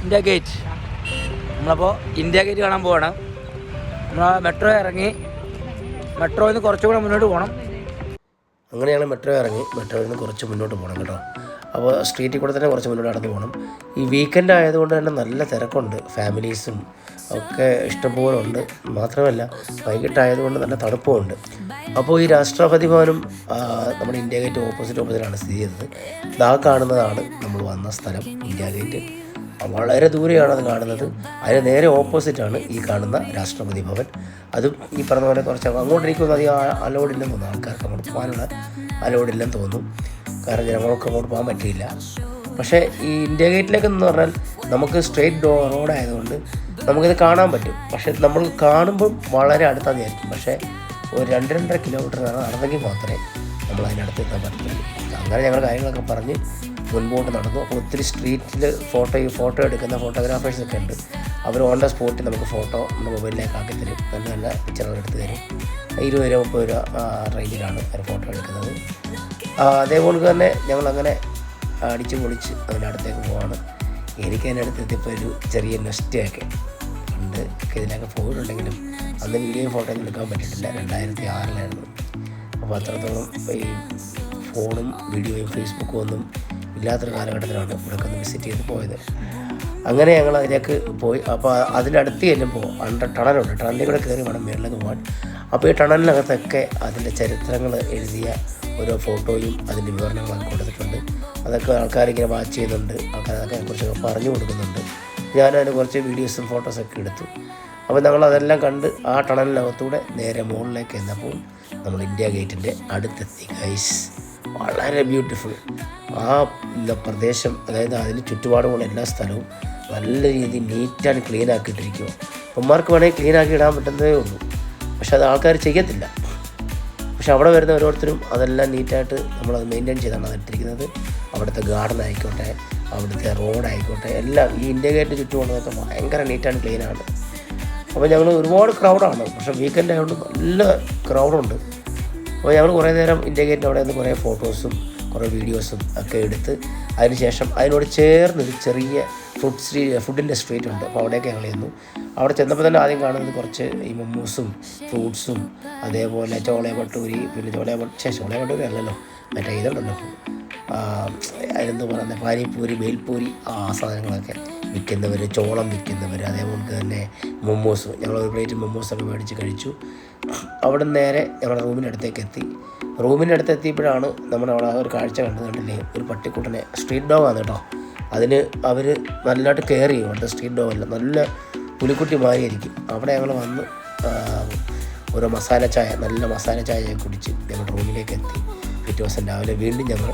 India gate. നമ്മളപ്പോൾ India gate കാണാൻ പോവാണ്. നമ്മൾ മെട്രോ ഇറങ്ങി, മെട്രോയിൽ നിന്ന് കുറച്ചുകൂടെ മുന്നോട്ട് പോകണം. അങ്ങനെയാണ് മെട്രോ ഇറങ്ങി, മെട്രോയിൽ നിന്ന് കുറച്ച് മുന്നോട്ട് പോകണം കേട്ടോ. അപ്പോൾ സ്ട്രീറ്റിൽ കൂടെ തന്നെ കുറച്ച് മുന്നോട്ട് നടന്നു പോകണം. ഈ വീക്കെൻഡ് ആയതുകൊണ്ട് തന്നെ നല്ല തിരക്കുണ്ട്, ഫാമിലീസും ഒക്കെ ഇഷ്ടംപോലെ ഉണ്ട്. മാത്രമല്ല വൈകിട്ടായതുകൊണ്ട് നല്ല തണുപ്പുമുണ്ട്. അപ്പോൾ ഈ രാഷ്ട്രപതി ഭവനും നമ്മുടെ ഇന്ത്യ ഗേറ്റ് ഓപ്പോസിറ്റാണ് സ്ഥിതി ചെയ്യുന്നത്. ഇതാ കാണുന്നതാണ് നമ്മൾ വന്ന സ്ഥലം, ഇന്ത്യ ഗേറ്റ്. വളരെ ദൂരെയാണ് അത് കാണുന്നത്. അതിന് നേരെ ഓപ്പോസിറ്റാണ് ഈ കാണുന്ന രാഷ്ട്രപതി ഭവൻ. അതും ഈ പറഞ്ഞ പോലെ കുറച്ച് അങ്ങോട്ടിരിക്കുന്നത് അധികം അലോഡില്ലെന്ന് തോന്നുന്നു, ആൾക്കാർക്ക് അങ്ങോട്ട് പോകാനുള്ള അലോഡില്ലെന്ന് തോന്നും. കാരണം ജനങ്ങൾക്ക് അങ്ങോട്ട് പോകാൻ പറ്റിയില്ല. പക്ഷേ ഈ ഇന്ത്യ ഗേറ്റിലേക്കെന്ന് പറഞ്ഞാൽ നമുക്ക് സ്ട്രെയിറ്റ് റോഡായതുകൊണ്ട് നമുക്കിത് കാണാൻ പറ്റും. പക്ഷേ നമ്മൾ കാണുമ്പം വളരെ അടുത്തായിരിക്കും. പക്ഷേ ഒരു 2-2.5 കിലോമീറ്റർ നടന്നെങ്കിൽ മാത്രമേ നമ്മൾ അതിനടുത്ത് എത്താൻ പറ്റുള്ളൂ. അങ്ങനെ ഞങ്ങൾ കാര്യങ്ങളൊക്കെ പറഞ്ഞ് മുൻപോട്ട് നടന്നു. അപ്പോൾ ഒത്തിരി സ്ട്രീറ്റിൽ ഫോട്ടോ എടുക്കുന്ന ഫോട്ടോഗ്രാഫേഴ്സൊക്കെ ഉണ്ട്. അവർ ഓൺ ദ സ്പോട്ടിൽ നമുക്ക് ഫോട്ടോ നമ്മുടെ മൊബൈലിലേക്ക് ആക്കി തരും. നല്ല നല്ല പിക്ചറുകൾ എടുത്ത് തരും. 20 രൂപ 30 രൂപ റേഞ്ചിലാണ് അവർ ഫോട്ടോ എടുക്കുന്നത്. അതേപോലെ തന്നെ ഞങ്ങളങ്ങനെ അടിച്ച് പൊളിച്ച് അതിനടുത്തേക്ക് പോവാണ്. എനിക്ക് അതിനടുത്ത് എത്തിയപ്പോൾ ഒരു ചെറിയ നെസ്റ്റൊക്കെ ഉണ്ട്. ഇതിലൊക്കെ പോയിട്ടുണ്ടെങ്കിലും അന്ന് വീഡിയോയും ഫോട്ടോയും എടുക്കാൻ പറ്റിയിട്ടില്ല. 2006 അപ്പോൾ അത്രത്തോളം ഈ ഫോണും വീഡിയോയും ഫേസ്ബുക്കും ഒന്നും ഇല്ലാത്തൊരു കാലഘട്ടത്തിലാണ് ഇവിടെയൊക്കെ ഒന്ന് വിസിറ്റ് ചെയ്ത് പോയത്. അങ്ങനെ ഞങ്ങൾ അതിലേക്ക് പോയി. അപ്പോൾ അതിനടുത്ത് ചെല്ലുമ്പോൾ ടണലുണ്ട്. ടണലിൽ കൂടെ കയറി വേണം മേളിലേക്ക് പോകാൻ. അപ്പോൾ ഈ ടണലിനകത്തൊക്കെ അതിൻ്റെ ചരിത്രങ്ങൾ എഴുതിയ ഓരോ ഫോട്ടോയും അതിൻ്റെ വിവരണങ്ങളൊക്കെ കൊടുത്തിട്ടുണ്ട്. അതൊക്കെ ആൾക്കാരിങ്ങനെ വാച്ച് ചെയ്യുന്നുണ്ട്, ആൾക്കാരതൊക്കെ അതിനെക്കുറിച്ചൊക്കെ പറഞ്ഞു കൊടുക്കുന്നുണ്ട്. ഞാനതിന് കുറച്ച് വീഡിയോസും ഫോട്ടോസൊക്കെ എടുത്തു. അപ്പോൾ ഞങ്ങളതെല്ലാം കണ്ട് ആ ടണലിനകത്തൂടെ നേരെ മുകളിലേക്ക് എന്നപ്പോൾ നമ്മൾ ഇന്ത്യ ഗേറ്റിൻ്റെ അടുത്തെത്തി ഗൈസ്. വളരെ ബ്യൂട്ടിഫുൾ ആ പ്രദേശം, അതായത് അതിന് ചുറ്റുപാടുമുള്ള എല്ലാ സ്ഥലവും നല്ല രീതിയിൽ നീറ്റാണ് ക്ലീൻ ആക്കിയിട്ടിരിക്കുക. അമ്മമാർക്ക് വേണമെങ്കിൽ ക്ലീനാക്കി ഇടാൻ പറ്റുന്നതേ ഉള്ളൂ, പക്ഷെ അത് ആൾക്കാർ ചെയ്യത്തില്ല. പക്ഷെ അവിടെ വരുന്ന ഓരോരുത്തരും അതെല്ലാം നീറ്റായിട്ട് നമ്മളത് മെയിൻറ്റെയിൻ ചെയ്താണ് അത് ഇട്ടിരിക്കുന്നത്. അവിടുത്തെ ഗാർഡൻ ആയിക്കോട്ടെ, അവിടുത്തെ റോഡായിക്കോട്ടെ, എല്ലാം ഈ ഇന്ത്യ ഗേറ്റ് ചുറ്റുമുള്ളതൊക്കെ ഭയങ്കര നീറ്റാണ് ക്ലീനാണ്. അപ്പോൾ ഞങ്ങൾ ഒരുപാട് ക്രൗഡാണ്, പക്ഷേ വീക്കെൻഡ് ആയതുകൊണ്ട് നല്ല ക്രൗഡുണ്ട്. അപ്പോൾ ഞങ്ങൾ കുറേ നേരം ഇന്ത്യ ഗേറ്റിൻ്റെ അവിടെ നിന്ന് കുറേ ഫോട്ടോസും കുറേ വീഡിയോസും ഒക്കെ എടുത്ത് അതിനുശേഷം അതിനോട് ചേർന്നൊരു ചെറിയ ഫുഡിൻ്റെ സ്ട്രീറ്റ് ഉണ്ട്. അപ്പോൾ അവിടേക്ക് ഞങ്ങൾ ചെന്നു. അവിടെ ചെന്നപ്പോൾ തന്നെ ആദ്യം കാണുന്നത് കുറച്ച് ഈ മൊമ്മൂസും ഫ്രൂട്ട്സും അതേപോലെ ചോള ഭട്ടൂരി, പിന്നെ ചോള ഭട്ടൂരി അല്ലല്ലോ, മറ്റേ ഇതുണ്ടല്ലോ അതിനെന്താ പറയുന്നത്, പാനിപ്പൂരി, ബേൽപൂരി, ആ സാധനങ്ങളൊക്കെ വിൽക്കുന്നവർ, ചോളം വിൽക്കുന്നവർ, അതേപോലെ തന്നെ മൊമ്മോസ്. ഞങ്ങളൊരു പ്ലേറ്റ് മൊമ്മോസൊക്കെ മേടിച്ച് കഴിച്ചു. അവിടെ നേരെ ഞങ്ങളുടെ റൂമിനടുത്തേക്ക് എത്തി. റൂമിൻ്റെ എത്തിയപ്പോഴാണ് നമ്മുടെ അവിടെ ഒരു കാഴ്ച കണ്ടില്ലേ, ഒരു പട്ടിക്കുട്ടനെ, സ്ട്രീറ്റ് ഡോഗാണ് കേട്ടോ. അതിന് അവർ നല്ലതായിട്ട് കെയർ ചെയ്യും. അവിടുത്തെ സ്ട്രീറ്റ് ഡോഗല്ല, നല്ല പുലിക്കുട്ടി മാറിയായിരിക്കും. അവിടെ ഞങ്ങൾ വന്ന് ഓരോ നല്ല മസാല ചായ കുടിച്ച് ഞങ്ങളുടെ റൂമിലേക്ക് എത്തി. പിറ്റേ ദിവസം രാവിലെ വീണ്ടും ഞങ്ങൾ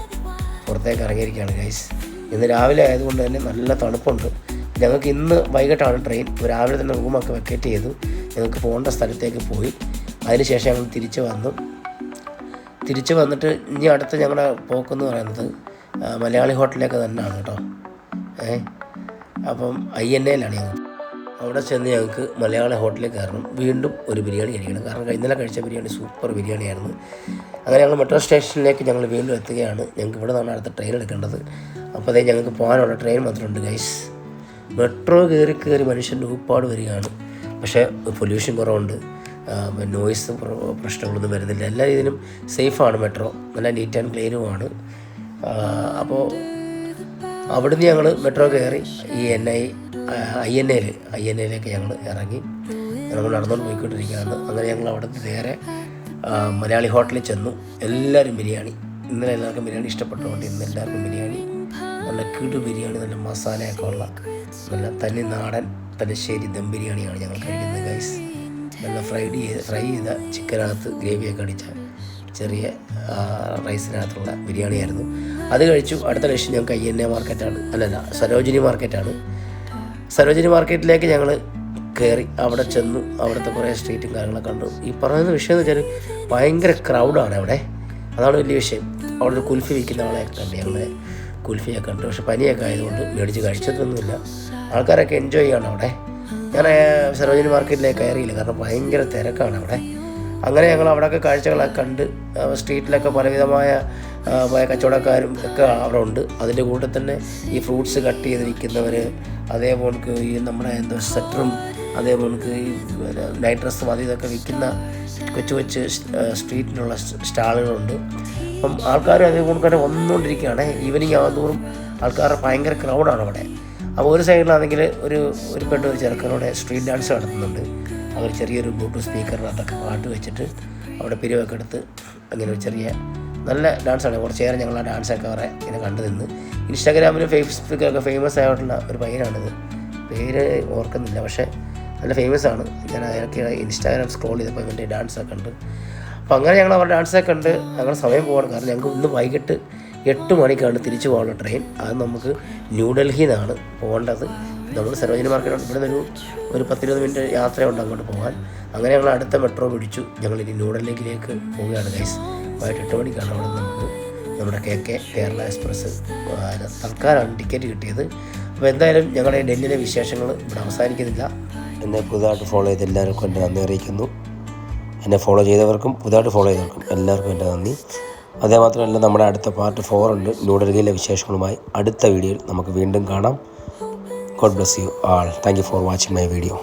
പുറത്തേക്ക് ഇറങ്ങിയിരിക്കുകയാണ് ഗൈസ്. ഇന്ന് രാവിലെ ആയതുകൊണ്ട് തന്നെ നല്ല തണുപ്പുണ്ട്. ഞങ്ങൾക്ക് ഇന്ന് വൈകിട്ടാണ് ട്രെയിൻ. രാവിലെ തന്നെ റൂമൊക്കെ വെക്കേറ്റ് ചെയ്തു. ഞങ്ങൾക്ക് പോകേണ്ട സ്ഥലത്തേക്ക് പോയി. അതിനുശേഷം ഞങ്ങൾ തിരിച്ച് വന്നിട്ട് ഇനി അടുത്ത ഞങ്ങളുടെ പോക്കെന്ന് പറയുന്നത് മലയാളി ഹോട്ടലിലേക്ക് തന്നെയാണ് കേട്ടോ. അപ്പം INAയിലാണ് ഞങ്ങൾ. അവിടെ ചെന്ന് ഞങ്ങൾക്ക് മലയാളി ഹോട്ടലിൽ കയറണം. വീണ്ടും ഒരു ബിരിയാണി കഴിക്കണം. കാരണം ഇന്നലെ കഴിച്ച ബിരിയാണി സൂപ്പർ ബിരിയാണിയായിരുന്നു. അങ്ങനെ ഞങ്ങൾ മെട്രോ സ്റ്റേഷനിലേക്ക് ഞങ്ങൾ വീണ്ടും എത്തുകയാണ്. ഞങ്ങൾക്ക് ഇവിടെ നിന്നാണ് അടുത്ത ട്രെയിൻ എടുക്കേണ്ടത്. അപ്പോൾ അതേ ഞങ്ങൾക്ക് പോകാനുള്ള ട്രെയിൻ മാത്രമുണ്ട് ഗൈസ്. മെട്രോ കയറി മനുഷ്യൻ്റെ ഊപ്പാട് വരികയാണ്. പക്ഷേ പൊല്യൂഷൻ കുറവുണ്ട്, നോയ്സ് പ്രശ്നങ്ങളൊന്നും വരുന്നില്ല. എല്ലാ രീതിയിലും സേഫാണ് മെട്രോ, നല്ല നീറ്റ് ആൻഡ് ക്ലീനുമാണ്. അപ്പോൾ അവിടുന്ന് ഞങ്ങൾ മെട്രോ കയറി ഈ INAയിലേക്ക് ഞങ്ങൾ ഇറങ്ങി. നമ്മൾ നടന്നുകൊണ്ട് പോയിക്കൊണ്ടിരിക്കുകയാണ്. അങ്ങനെ ഞങ്ങൾ അവിടെ നേരെ മലയാളി ഹോട്ടലിൽ ചെന്നു. എല്ലാവരും ബിരിയാണി, ഇന്നലെ എല്ലാവർക്കും ബിരിയാണി ഇഷ്ടപ്പെട്ടുകൊണ്ട് ഇന്ന് എല്ലാവർക്കും ബിരിയാണി, നല്ല കിടു ബിരിയാണി, നല്ല മസാലയൊക്കെ ഉള്ള നല്ല തനി നാടൻ തലശ്ശേരി ദം ബിരിയാണിയാണ് ഞങ്ങൾ കഴിക്കുന്നത് ഗൈസ്. നല്ല ഫ്രൈ ചെയ്ത ചിക്കനകത്ത് ഗ്രേവിയൊക്കെ അടിച്ച ചെറിയ റൈസിനകത്തുള്ള ബിരിയാണിയായിരുന്നു. അത് കഴിച്ചു. അടുത്ത ലക്ഷ്യം ഞങ്ങൾക്ക് INA മാർക്കറ്റാണ്, സരോജിനി മാർക്കറ്റാണ്. സരോജിനി മാർക്കറ്റിലേക്ക് ഞങ്ങൾ കയറി. അവിടെ ചെന്നു. അവിടുത്തെ കുറേ സ്ട്രീറ്റും കാര്യങ്ങളൊക്കെ കണ്ടു. ഈ പറയുന്ന വിഷയം എന്ന് വെച്ചാൽ ഭയങ്കര ക്രൗഡാണ് അവിടെ. അതാണ് വലിയ വിഷയം. അവിടെ ഒരു കുൽഫി വിൽക്കുന്ന ആളെ കണ്ട് ഞങ്ങൾ കുൽഫിയൊക്കെ കണ്ടു. പക്ഷെ പനിയൊക്കെ ആയതുകൊണ്ട് മേടിച്ച് കഴിച്ചിട്ടൊന്നുമില്ല. ആൾക്കാരൊക്കെ എൻജോയ് ചെയ്യണം അവിടെ. ഞാൻ സരോജിനി മാർക്കറ്റിലേക്ക് കയറിയില്ല, കാരണം ഭയങ്കര തിരക്കാണ് അവിടെ. അങ്ങനെ ഞങ്ങൾ അവിടെയൊക്കെ കാഴ്ചകളൊക്കെ കണ്ട് സ്ട്രീറ്റിലൊക്കെ പലവിധമായ കച്ചവടക്കാരും ഒക്കെ അവിടെ ഉണ്ട്. അതിൻ്റെ കൂടെ തന്നെ ഈ ഫ്രൂട്ട്സ് കട്ട് ചെയ്ത് വിൽക്കുന്നവർ, അതേപോലെ ഈ നമ്മുടെ സ്വെറ്ററും അതേപോലെ ഈ നൈറ്റ് ഡ്രസ്സും അത് ഇതൊക്കെ വിൽക്കുന്ന കൊച്ചു സ്ട്രീറ്റിലുള്ള സ്റ്റാളുകളുണ്ട്. അപ്പം ആൾക്കാർ അതേപോലെ തന്നെ വന്നുകൊണ്ടിരിക്കുകയാണ്. ഈവനിങ് ആകുന്നതോറും ആൾക്കാരുടെ ഭയങ്കര ക്രൗഡാണ് അവിടെ. അപ്പോൾ ഒരു സൈഡിലാണെങ്കിൽ ഒരു പെണ്ണ് ഒരു ചെറുക്കനോടെ സ്ട്രീറ്റ് ഡാൻസ് നടത്തുന്നുണ്ട്. അവർ ചെറിയൊരു ബ്ലൂടൂത്ത് സ്പീക്കറിനകത്തൊക്കെ പാട്ട് വെച്ചിട്ട് അവിടെ പിരിവൊക്കെ എടുത്ത് അങ്ങനെ ഒരു ചെറിയ നല്ല ഡാൻസാണ്. കുറച്ച് നേരം ഞങ്ങൾ ആ ഡാൻസൊക്കെ അവരെ ഇങ്ങനെ കണ്ടു നിന്ന്. ഇൻസ്റ്റാഗ്രാമിലും ഫേസ്ബുക്കിലൊക്കെ ഫേമസ് ആയിട്ടുള്ള ഒരു പയ്യനാണിത്, പേര് ഓർക്കുന്നില്ല, പക്ഷേ നല്ല ഫേമസ് ആണ്. ഞാൻ അതൊക്കെ ഇൻസ്റ്റാഗ്രാം സ്ക്രോൾ ചെയ്തപ്പോൾ ഇവൻ്റെ ഡാൻസൊക്കെ ഉണ്ട്. അപ്പോൾ അങ്ങനെ ഞങ്ങൾ അവരുടെ ഡാൻസൊക്കെ ഉണ്ട്. ഞങ്ങൾ സമയം പോകണം, കാരണം ഞങ്ങൾക്ക് ഇന്ന് വൈകിട്ട് 8 മണിക്കാണ് തിരിച്ചു പോകാനുള്ള ട്രെയിൻ. അത് നമുക്ക് ന്യൂഡൽഹിയിൽ നിന്നാണ് പോകേണ്ടത്. നമ്മൾ സരോജിനി മാർക്കറ്റ് ഇവിടെ നിന്ന് ഒരു 10-20 മിനിറ്റ് യാത്രയുണ്ട് അങ്ങോട്ട് പോകാൻ. അങ്ങനെ ഞങ്ങൾ അടുത്ത മെട്രോ പിടിച്ചു. ഞങ്ങളിനി ന്യൂഡൽഹിയിലേക്ക് പോവുകയാണ് ഗൈസ്. വൈകിട്ട് 8 മണിക്കാണ് അവിടെ നമുക്ക് നമ്മുടെ KK കേരള എക്സ്പ്രസ് തൽക്കാലമാണ് ടിക്കറ്റ് കിട്ടിയത്. അപ്പോൾ എന്തായാലും ഞങ്ങളുടെ ഡൽഹിയിലെ വിശേഷങ്ങൾ ഇവിടെ അവസാനിക്കുന്നില്ല. എന്നെ പുതുതായിട്ട് ഫോളോ ചെയ്ത് എല്ലാവർക്കും എൻ്റെ നന്ദി അറിയിക്കുന്നു. എന്നെ ഫോളോ ചെയ്തവർക്കും പുതുതായിട്ട് ഫോളോ ചെയ്തവർക്കും എല്ലാവർക്കും എൻ്റെ നന്ദി. അതേമാത്രമല്ല, നമ്മുടെ അടുത്ത പാർട്ട് 4 ഉണ്ട് ന്യൂഡൽഹിയിലെ വിശേഷങ്ങളുമായി. അടുത്ത വീഡിയോയിൽ നമുക്ക് വീണ്ടും കാണാം. God bless you all. Thank you for watching my video.